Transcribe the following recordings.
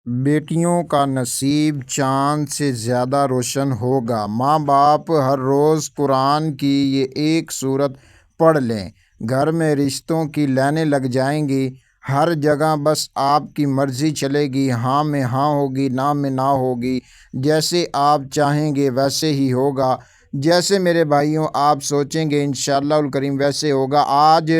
بیٹیوں کا نصیب چاند سے زیادہ روشن ہوگا۔ ماں باپ ہر روز قرآن کی یہ ایک سورت پڑھ لیں، گھر میں رشتوں کی لائنیں لگ جائیں گی۔ ہر جگہ بس آپ کی مرضی چلے گی، ہاں میں ہاں ہوگی، نہ میں نہ ہوگی۔ جیسے آپ چاہیں گے ویسے ہی ہوگا، جیسے میرے بھائیوں آپ سوچیں گے انشاءاللہ الکریم ویسے ہوگا۔ آج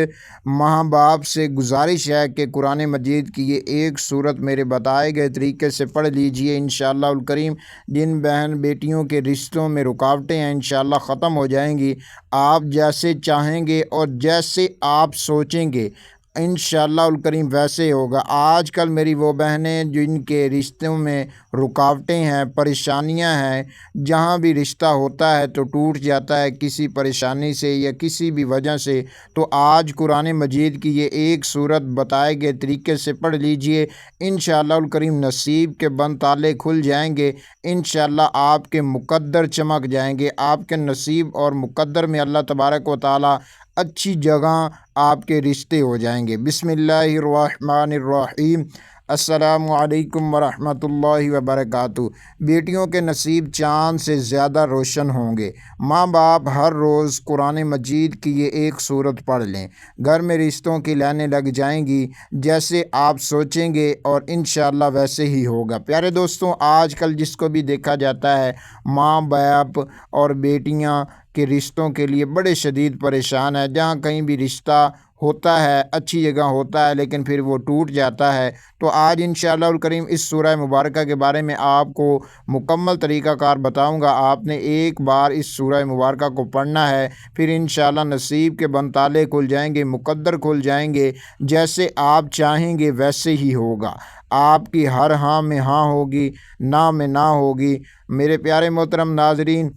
ماں باپ سے گزارش ہے کہ قرآن مجید کی یہ ایک سورت میرے بتائے گئے طریقے سے پڑھ لیجئے، انشاءاللہ الکریم جن بہن بیٹیوں کے رشتوں میں رکاوٹیں ہیں انشاءاللہ ختم ہو جائیں گی۔ آپ جیسے چاہیں گے اور جیسے آپ سوچیں گے انشاءاللہ الکریم ویسے ہوگا۔ آج کل میری وہ بہنیں جن کے رشتوں میں رکاوٹیں ہیں، پریشانیاں ہیں، جہاں بھی رشتہ ہوتا ہے تو ٹوٹ جاتا ہے کسی پریشانی سے یا کسی بھی وجہ سے، تو آج قرآن مجید کی یہ ایک سورت بتائے گئے طریقے سے پڑھ لیجئے، انشاءاللہ الکریم نصیب کے بند تالے کھل جائیں گے، انشاءاللہ آپ کے مقدر چمک جائیں گے، آپ کے نصیب اور مقدر میں اللہ تبارک و تعالی اچھی جگہ آپ کے رشتے ہو جائیں گے۔ بسم اللہ الرحمن الرحیم۔ السلام علیکم ورحمۃ اللہ وبرکاتہ۔ بیٹیوں کے نصیب چاند سے زیادہ روشن ہوں گے۔ ماں باپ ہر روز قرآن مجید کی یہ ایک سورت پڑھ لیں، گھر میں رشتوں کی لائنیں لگ جائیں گی، جیسے آپ سوچیں گے اور انشاءاللہ ویسے ہی ہوگا۔ پیارے دوستوں، آج کل جس کو بھی دیکھا جاتا ہے ماں باپ اور بیٹیاں کے رشتوں کے لیے بڑے شدید پریشان ہے، جہاں کہیں بھی رشتہ ہوتا ہے اچھی جگہ ہوتا ہے لیکن پھر وہ ٹوٹ جاتا ہے۔ تو آج انشاءاللہ الکریم اس سورہ مبارکہ کے بارے میں آپ کو مکمل طریقہ کار بتاؤں گا۔ آپ نے ایک بار اس سورہ مبارکہ کو پڑھنا ہے، پھر انشاءاللہ نصیب کے بند تالے کھل جائیں گے، مقدر کھل جائیں گے، جیسے آپ چاہیں گے ویسے ہی ہوگا۔ آپ کی ہر ہاں میں ہاں ہوگی، نہ میں نہ ہوگی۔ میرے پیارے محترم ناظرین،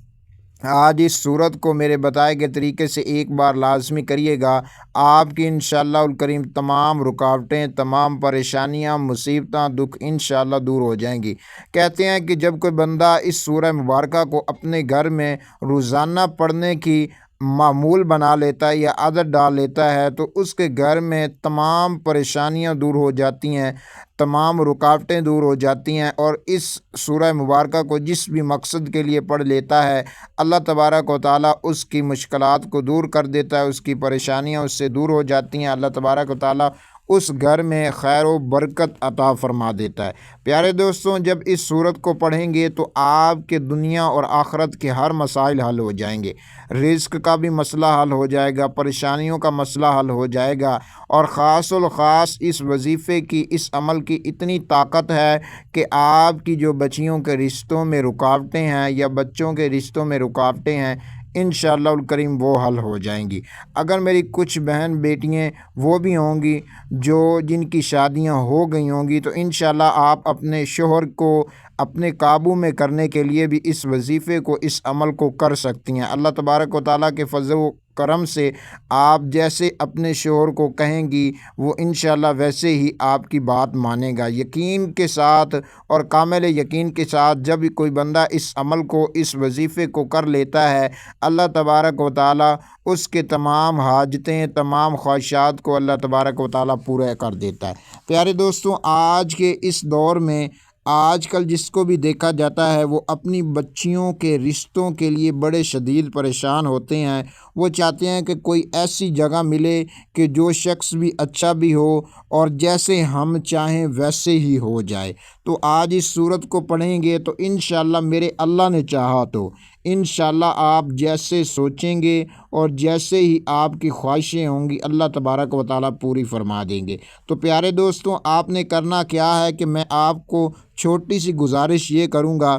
آج اس سورت کو میرے بتائے گئے طریقے سے ایک بار لازمی کریے گا، آپ کی انشاءاللہ الکریم تمام رکاوٹیں، تمام پریشانیاں، مصیبتیں، دکھ انشاءاللہ دور ہو جائیں گی۔ کہتے ہیں کہ جب کوئی بندہ اس سورہ مبارکہ کو اپنے گھر میں روزانہ پڑھنے کی معمول بنا لیتا ہے یا عادت ڈال لیتا ہے تو اس کے گھر میں تمام پریشانیاں دور ہو جاتی ہیں، تمام رکاوٹیں دور ہو جاتی ہیں، اور اس سورہ مبارکہ کو جس بھی مقصد کے لیے پڑھ لیتا ہے اللہ تبارک و تعالی اس کی مشکلات کو دور کر دیتا ہے، اس کی پریشانیاں اس سے دور ہو جاتی ہیں، اللہ تبارک و تعالی اس گھر میں خیر و برکت عطا فرما دیتا ہے۔ پیارے دوستوں، جب اس سورت کو پڑھیں گے تو آپ کے دنیا اور آخرت کے ہر مسائل حل ہو جائیں گے، رزق کا بھی مسئلہ حل ہو جائے گا، پریشانیوں کا مسئلہ حل ہو جائے گا، اور خاص الخاص اس وظیفے کی، اس عمل کی اتنی طاقت ہے کہ آپ کی جو بچیوں کے رشتوں میں رکاوٹیں ہیں یا بچوں کے رشتوں میں رکاوٹیں ہیں انشاءاللہ الکریم وہ حل ہو جائیں گی۔ اگر میری کچھ بہن بیٹیاں وہ بھی ہوں گی جو جن کی شادیاں ہو گئی ہوں گی تو انشاءاللہ آپ اپنے شوہر کو اپنے قابو میں کرنے کے لیے بھی اس وظیفے کو، اس عمل کو کر سکتی ہیں۔ اللہ تبارک و تعالیٰ کے فضل و کرم سے آپ جیسے اپنے شوہر کو کہیں گی وہ انشاءاللہ ویسے ہی آپ کی بات مانے گا۔ یقین کے ساتھ اور کامل یقین کے ساتھ جب کوئی بندہ اس عمل کو، اس وظیفے کو کر لیتا ہے، اللہ تبارک و تعالیٰ اس کے تمام حاجتیں، تمام خواہشات کو اللہ تبارک و تعالیٰ پورا کر دیتا ہے۔ پیارے دوستوں، آج کے اس دور میں آج کل جس کو بھی دیکھا جاتا ہے وہ اپنی بچیوں کے رشتوں کے لیے بڑے شدید پریشان ہوتے ہیں۔ وہ چاہتے ہیں کہ کوئی ایسی جگہ ملے کہ جو شخص بھی اچھا بھی ہو اور جیسے ہم چاہیں ویسے ہی ہو جائے۔ تو آج اس سورت کو پڑھیں گے تو انشاءاللہ میرے اللہ نے چاہا تو انشاءاللہ آپ جیسے سوچیں گے اور جیسے ہی آپ کی خواہشیں ہوں گی اللہ تبارک و تعالیٰ پوری فرما دیں گے۔ تو پیارے دوستوں، آپ نے کرنا کیا ہے کہ میں آپ کو چھوٹی سی گزارش یہ کروں گا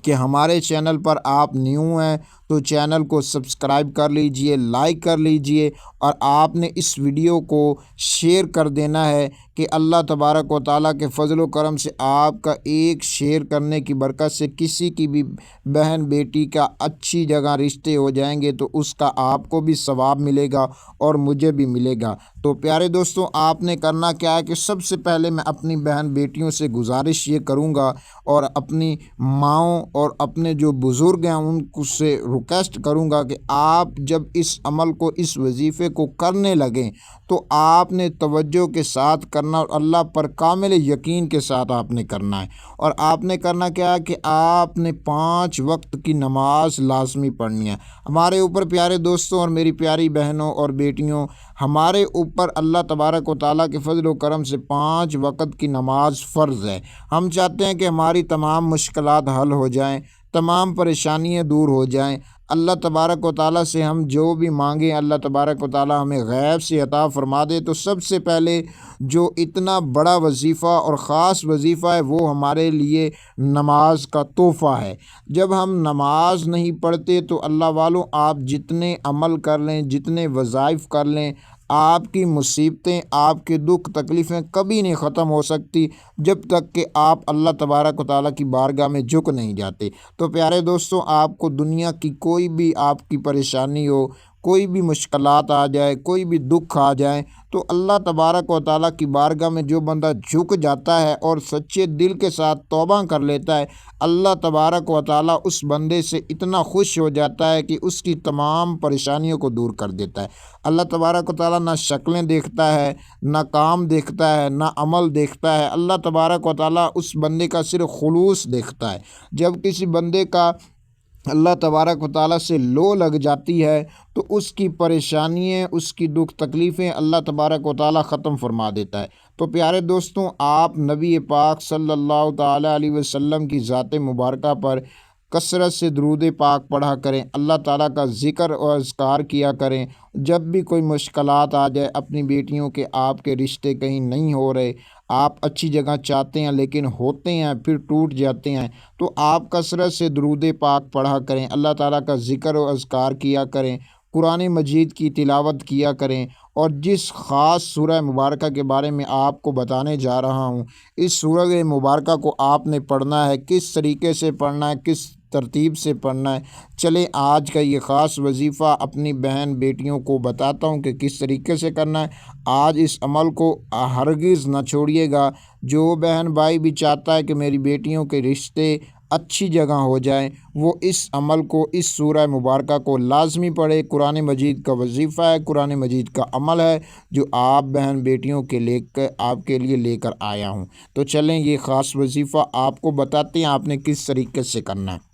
کہ ہمارے چینل پر آپ نیو ہیں تو چینل کو سبسکرائب کر لیجئے، لائک کر لیجئے، اور آپ نے اس ویڈیو کو شیئر کر دینا ہے کہ اللہ تبارک و تعالیٰ کے فضل و کرم سے آپ کا ایک شیئر کرنے کی برکت سے کسی کی بھی بہن بیٹی کا اچھی جگہ رشتے ہو جائیں گے تو اس کا آپ کو بھی ثواب ملے گا اور مجھے بھی ملے گا۔ تو پیارے دوستوں، آپ نے کرنا کیا ہے کہ سب سے پہلے میں اپنی بہن بیٹیوں سے گزارش یہ کروں گا اور اپنی ماؤں اور اپنے جو بزرگ ہیں ان کو سے ریکویسٹ کروں گا کہ آپ جب اس عمل کو، اس وظیفے کو کرنے لگیں تو آپ نے توجہ کے ساتھ کرنا اور اللہ پر کامل یقین کے ساتھ آپ نے کرنا ہے۔ اور آپ نے کرنا کیا ہے کہ آپ نے 5 وقت کی نماز لازمی پڑھنی ہے۔ ہمارے اوپر پیارے دوستوں اور میری پیاری بہنوں اور بیٹیوں، ہمارے اوپر اللہ تبارک و تعالیٰ کے فضل و کرم سے 5 وقت کی نماز فرض ہے۔ ہم چاہتے ہیں کہ ہماری تمام مشکلات حل ہو جائیں، تمام پریشانیاں دور ہو جائیں۔ اللہ تبارک و تعالیٰ سے ہم جو بھی مانگیں اللہ تبارک و تعالیٰ ہمیں غیب سے عطا فرما دے۔ تو سب سے پہلے جو اتنا بڑا وظیفہ اور خاص وظیفہ ہے وہ ہمارے لیے نماز کا تحفہ ہے۔ جب ہم نماز نہیں پڑھتے تو اللہ والوں، آپ جتنے عمل کر لیں، جتنے وظائف کر لیں، آپ کی مصیبتیں، آپ کے دکھ تکلیفیں کبھی نہیں ختم ہو سکتی جب تک کہ آپ اللہ تبارک و تعالیٰ کی بارگاہ میں جھک نہیں جاتے۔ تو پیارے دوستوں، آپ کو دنیا کی کوئی بھی آپ کی پریشانی ہو، کوئی بھی مشکلات آ جائے، کوئی بھی دکھ آ جائے، تو اللہ تبارک و تعالیٰ کی بارگاہ میں جو بندہ جھک جاتا ہے اور سچے دل کے ساتھ توبہ کر لیتا ہے، اللہ تبارک و تعالیٰ اس بندے سے اتنا خوش ہو جاتا ہے کہ اس کی تمام پریشانیوں کو دور کر دیتا ہے۔ اللہ تبارک و تعالیٰ نہ شکلیں دیکھتا ہے، نہ کام دیکھتا ہے، نہ عمل دیکھتا ہے۔ اللہ تبارک و تعالیٰ اس بندے کا صرف خلوص دیکھتا ہے۔ جب کسی بندے کا اللہ تبارک و تعالیٰ سے لو لگ جاتی ہے تو اس کی پریشانیاں، اس کی دکھ تکلیفیں اللہ تبارک و تعالیٰ ختم فرما دیتا ہے۔ تو پیارے دوستوں، آپ نبی پاک صلی اللہ تعالیٰ علیہ وسلم کی ذات مبارکہ پر کثرت سے درود پاک پڑھا کریں، اللہ تعالیٰ کا ذکر اور اذکار کیا کریں۔ جب بھی کوئی مشکلات آ جائے، اپنی بیٹیوں کے آپ کے رشتے کہیں نہیں ہو رہے، آپ اچھی جگہ چاہتے ہیں لیکن ہوتے ہیں پھر ٹوٹ جاتے ہیں، تو آپ کثرت سے درود پاک پڑھا کریں، اللہ تعالیٰ کا ذکر و اذکار کیا کریں، قرآن مجید کی تلاوت کیا کریں۔ اور جس خاص سورہ مبارکہ کے بارے میں آپ کو بتانے جا رہا ہوں، اس سورہ مبارکہ کو آپ نے پڑھنا ہے، کس طریقے سے پڑھنا ہے، کس ترتیب سے پڑھنا ہے۔ چلیں آج کا یہ خاص وظیفہ اپنی بہن بیٹیوں کو بتاتا ہوں کہ کس طریقے سے کرنا ہے۔ آج اس عمل کو ہرگز نہ چھوڑیے گا۔ جو بہن بھائی بھی چاہتا ہے کہ میری بیٹیوں کے رشتے اچھی جگہ ہو جائیں، وہ اس عمل کو، اس سورہ مبارکہ کو لازمی پڑھے۔ قرآن مجید کا وظیفہ ہے، قرآن مجید کا عمل ہے جو آپ بہن بیٹیوں کے آپ کے لیے لے کر آیا ہوں۔ تو چلیں یہ خاص وظیفہ آپ کو بتاتے ہیں آپ نے کس طریقے سے کرنا ہے۔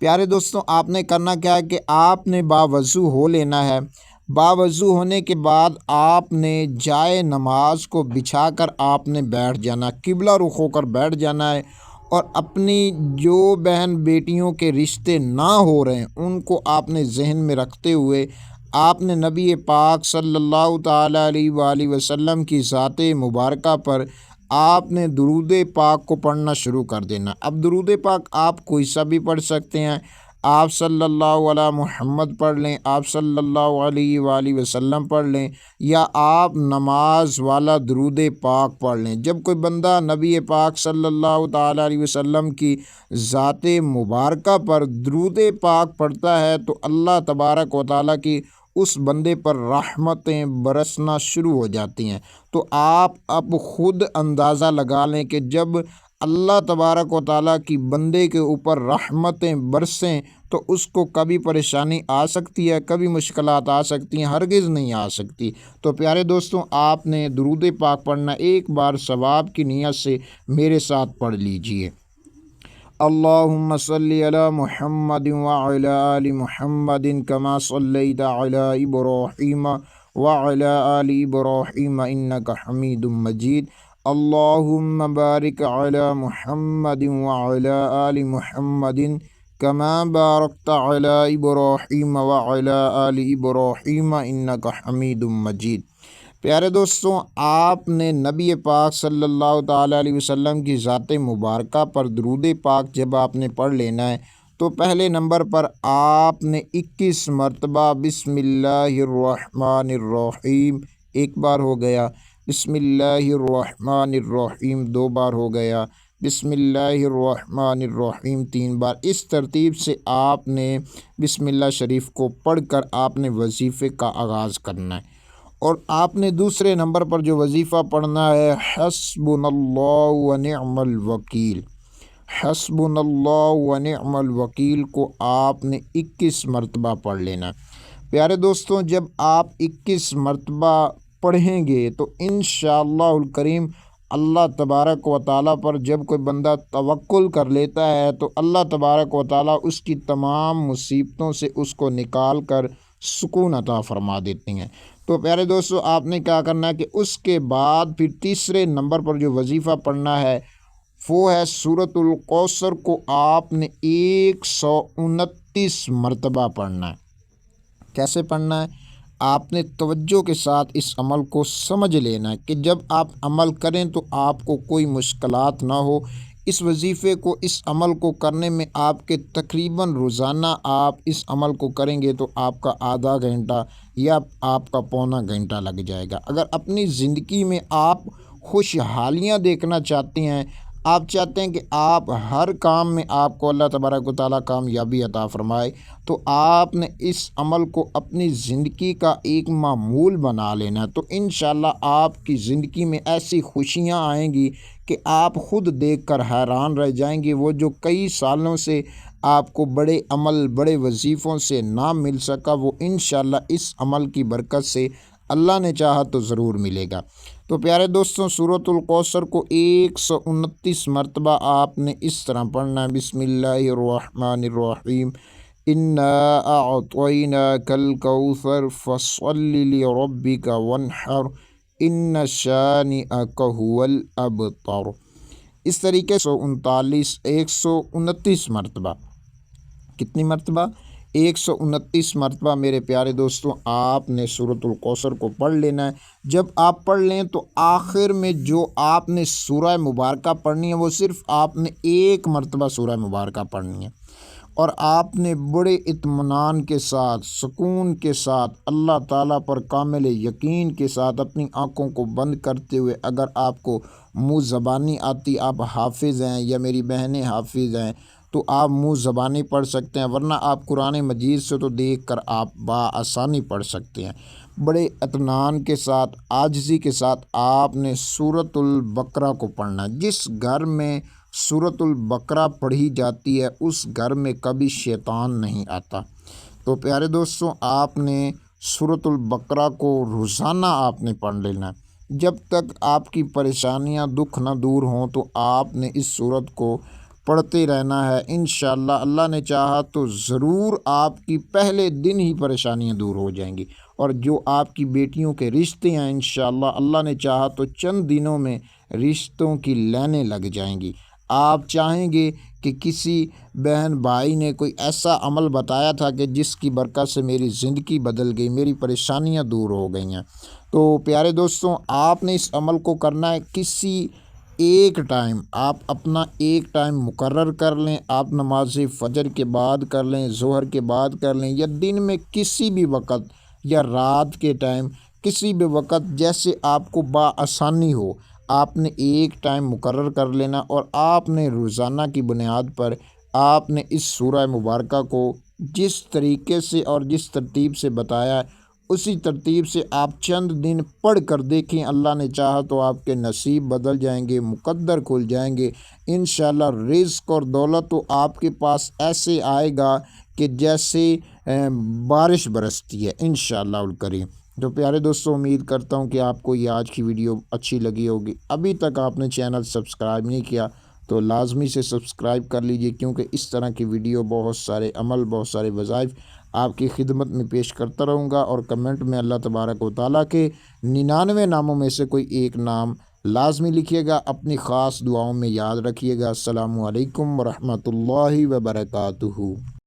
پیارے دوستوں، آپ نے کرنا کیا ہے کہ آپ نے باوضو ہو لینا ہے۔ باوضو ہونے کے بعد آپ نے جائے نماز کو بچھا کر آپ نے بیٹھ جانا، قبلہ رخ ہو کر بیٹھ جانا ہے۔ اور اپنی جو بہن بیٹیوں کے رشتے نہ ہو رہے ہیں ان کو آپ نے ذہن میں رکھتے ہوئے آپ نے نبی پاک صلی اللہ تعالیٰ علیہ وآلہ وسلم کی ذات مبارکہ پر آپ نے درود پاک کو پڑھنا شروع کر دینا۔ اب درود پاک آپ کوئی سا بھی پڑھ سکتے ہیں، آپ صلی اللہ علیہ محمد پڑھ لیں، آپ صلی اللہ علیہ وآلہ وسلم پڑھ لیں، یا آپ نماز والا درود پاک پڑھ لیں۔ جب کوئی بندہ نبی پاک صلی اللہ تعالیٰ علیہ وسلم کی ذات مبارکہ پر درود پاک پڑھتا ہے تو اللہ تبارک و تعالیٰ کی اس بندے پر رحمتیں برسنا شروع ہو جاتی ہیں۔ تو آپ اب خود اندازہ لگا لیں کہ جب اللہ تبارک و تعالیٰ کی بندے کے اوپر رحمتیں برسیں تو اس کو کبھی پریشانی آ سکتی ہے، کبھی مشکلات آ سکتی ہیں، ہرگز نہیں آ سکتی۔ تو پیارے دوستوں، آپ نے درود پاک پڑھنا، ایک بار ثواب کی نیت سے میرے ساتھ پڑھ لیجئے۔ اللہم صلی علی محمد وعلی آل محمد کما صلیت علی ابراہیم وعلی آل ابراہیم انک حمید مجید۔ اللہم بارک علی محمد وعلی آل محمد کما بارکت علی ابراہیم وعلی آل ابراہیم انک حمید مجید۔ پیارے دوستوں، آپ نے نبی پاک صلی اللہ تعالیٰ علیہ وسلم کی ذات مبارکہ پر درود پاک جب آپ نے پڑھ لینا ہے تو پہلے نمبر پر آپ نے 21 مرتبہ بسم اللہ الرحمن الرحیم ایک بار ہو گیا، بسم اللہ الرحمن الرحیم 2 بار ہو گیا، بسم اللہ الرحمن الرحیم 3 بار۔ اس ترتیب سے آپ نے بسم اللہ شریف کو پڑھ کر آپ نے وظیفے کا آغاز کرنا ہے۔ اور آپ نے دوسرے نمبر پر جو وظیفہ پڑھنا ہے، حسبنا اللہ ونعم الوکیل۔ حسبنا اللہ و نعم الوکیل کو آپ نے 21 مرتبہ پڑھ لینا۔ پیارے دوستوں، جب آپ 21 مرتبہ پڑھیں گے تو انشاءاللہ الکریم اللہ تبارک و تعالیٰ پر جب کوئی بندہ توکل کر لیتا ہے تو اللہ تبارک و تعالیٰ اس کی تمام مصیبتوں سے اس کو نکال کر سکون عطا فرما دیتے ہیں۔ تو پیارے دوستوں، آپ نے کیا کرنا ہے کہ اس کے بعد پھر تیسرے نمبر پر جو وظیفہ پڑھنا ہے وہ ہے سورۃ الکوثر کو آپ نے 129 مرتبہ پڑھنا ہے۔ کیسے پڑھنا ہے؟ آپ نے توجہ کے ساتھ اس عمل کو سمجھ لینا ہے کہ جب آپ عمل کریں تو آپ کو کوئی مشکلات نہ ہو۔ اس وظیفے کو، اس عمل کو کرنے میں آپ کے تقریباً روزانہ آپ اس عمل کو کریں گے تو آپ کا آدھا گھنٹہ یا آپ کا پونا گھنٹہ لگ جائے گا۔ اگر اپنی زندگی میں آپ خوشحالیاں دیکھنا چاہتے ہیں، آپ چاہتے ہیں کہ آپ ہر کام میں آپ کو اللہ تبارک و تعالیٰ کامیابی عطا فرمائے، تو آپ نے اس عمل کو اپنی زندگی کا ایک معمول بنا لینا ہے۔ تو انشاءاللہ آپ کی زندگی میں ایسی خوشیاں آئیں گی کہ آپ خود دیکھ کر حیران رہ جائیں گے۔ وہ جو کئی سالوں سے آپ کو بڑے عمل، بڑے وظیفوں سے نہ مل سکا، وہ انشاءاللہ اس عمل کی برکت سے اللہ نے چاہا تو ضرور ملے گا۔ تو پیارے دوستوں، سورۃ الکوثر کو 129 مرتبہ آپ نے اس طرح پڑھنا ہے۔ بسم اللہ الرحمن الرحیم، انا اعطیناک الکوثر فصل لربک وانحر ان شانئک هو الابتر۔ اس طریقے سے 129 مرتبہ، کتنی مرتبہ؟ 129 مرتبہ میرے پیارے دوستوں آپ نے سورۃ الکوثر کو پڑھ لینا ہے۔ جب آپ پڑھ لیں تو آخر میں جو آپ نے سورہ مبارکہ پڑھنی ہے وہ صرف آپ نے 1 مرتبہ سورہ مبارکہ پڑھنی ہے، اور آپ نے بڑے اطمینان کے ساتھ، سکون کے ساتھ، اللہ تعالیٰ پر کامل یقین کے ساتھ اپنی آنکھوں کو بند کرتے ہوئے، اگر آپ کو منہ زبانی آتی، آپ حافظ ہیں یا میری بہنیں حافظ ہیں تو آپ منہ زبانی پڑھ سکتے ہیں، ورنہ آپ قرآن مجید سے تو دیکھ کر آپ بآسانی پڑھ سکتے ہیں۔ بڑے اطمینان کے ساتھ، عاجزی کے ساتھ آپ نے سورۃ البقرہ کو پڑھنا ہے۔ جس گھر میں سورۃ البقرہ پڑھی جاتی ہے اس گھر میں کبھی شیطان نہیں آتا۔ تو پیارے دوستوں، آپ نے سورۃ البقرہ کو روزانہ آپ نے پڑھ لینا ہے۔ جب تک آپ کی پریشانیاں، دکھ نہ دور ہوں تو آپ نے اس سورت کو پڑھتے رہنا ہے۔ انشاءاللہ اللہ نے چاہا تو ضرور آپ کی پہلے دن ہی پریشانیاں دور ہو جائیں گی، اور جو آپ کی بیٹیوں کے رشتے ہیں انشاءاللہ اللہ نے چاہا تو چند دنوں میں رشتوں کی لائنیں لگ جائیں گی۔ آپ چاہیں گے کہ کسی بہن بھائی نے کوئی ایسا عمل بتایا تھا کہ جس کی برکت سے میری زندگی بدل گئی، میری پریشانیاں دور ہو گئی ہیں، تو پیارے دوستوں آپ نے اس عمل کو کرنا ہے۔ کسی ایک ٹائم آپ اپنا ایک ٹائم مقرر کر لیں، آپ نماز فجر کے بعد کر لیں، ظہر کے بعد کر لیں، یا دن میں کسی بھی وقت یا رات کے ٹائم کسی بھی وقت جیسے آپ کو بآسانی ہو، آپ نے ایک ٹائم مقرر کر لینا، اور آپ نے روزانہ کی بنیاد پر آپ نے اس سورہ مبارکہ کو جس طریقے سے اور جس ترتیب سے بتایا ہے اسی ترتیب سے آپ چند دن پڑھ کر دیکھیں، اللہ نے چاہا تو آپ کے نصیب بدل جائیں گے، مقدر کھل جائیں گے انشاءاللہ۔ رزق اور دولت تو آپ کے پاس ایسے آئے گا کہ جیسے بارش برستی ہے انشاءاللہ الکریم۔ تو پیارے دوستوں، امید کرتا ہوں کہ آپ کو یہ آج کی ویڈیو اچھی لگی ہوگی۔ ابھی تک آپ نے چینل سبسکرائب نہیں کیا تو لازمی سے سبسکرائب کر لیجئے، کیونکہ اس طرح کی ویڈیو بہت سارے عمل، بہت سارے وظائف آپ کی خدمت میں پیش کرتا رہوں گا، اور کمنٹ میں اللہ تبارک و تعالیٰ کے 99 ناموں میں سے کوئی ایک نام لازمی لکھیے گا۔ اپنی خاص دعاؤں میں یاد رکھیے گا۔ السلام علیکم ورحمۃ اللہ وبرکاتہ۔